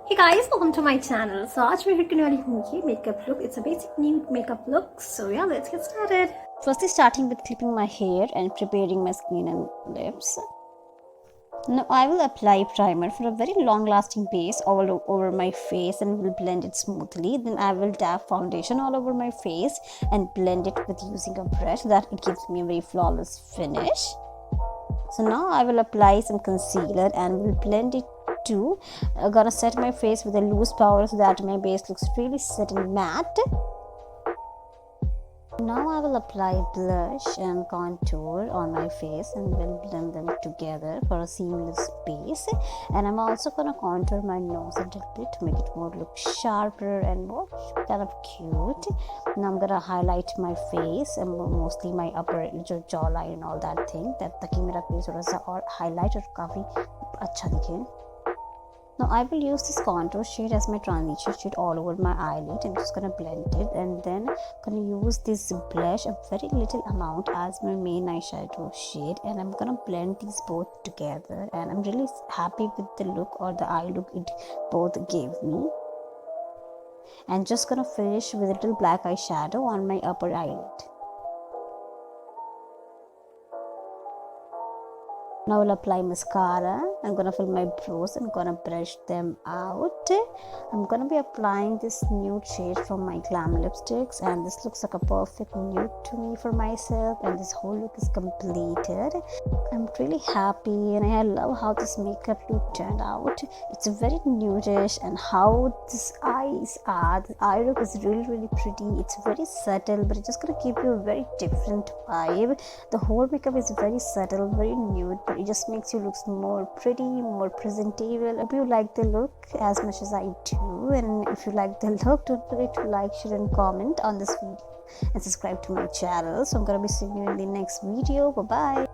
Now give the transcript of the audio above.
Hey guys, welcome to my channel. So आज मैं करने वाली हूँ ये makeup look. It's a basic nude makeup look. So yeah, let's get started. Firstly, starting with clipping my hair and preparing my skin and lips. Now I will apply primer for a very long lasting base all over my face and will blend it smoothly. Then I will dab foundation all over my face and blend it with using a brush so that it gives me a very flawless finish. So now I will apply some concealer and will blend it too. I'm gonna set my face with a loose powder so that my base looks really set and matte. Now I will apply blush and contour on my face and will blend them together for a seamless base. And I'm also gonna contour my nose a little bit to make it more look sharper and more kind of cute. Now I'm gonna highlight my face and mostly my upper jawline and all that thing, that ताकि मेरा face थोड़ा सा और highlight और काफी अच्छा दिखे. Now I will use this contour shade as my transition shade all over my eyelid. I'm just gonna blend it and then gonna use this blush, a very little amount, as my main eyeshadow shade, and I'm gonna blend these both together. And I'm really happy with the look or the eye look it both gave me. And just gonna finish with a little black eyeshadow on my upper eyelid. Now I'll apply mascara. I'm gonna fill my brows and gonna brush them out. I'm gonna be applying this nude shade from my Glam lipsticks, and this looks like a perfect nude to me for myself, and this whole look is completed. I'm really happy and I love how this makeup look turned out. It's very nudish, and how these eyes are. The eye look is really pretty. It's very subtle, but it's just gonna give you a very different vibe. The whole makeup is very subtle, very nude, but it just makes you look more pretty, more presentable. If you like the look as much as I do, and if you like the look, don't forget to like, share and comment on this video and subscribe to my channel. So I'm gonna be seeing you in the next video. Bye bye.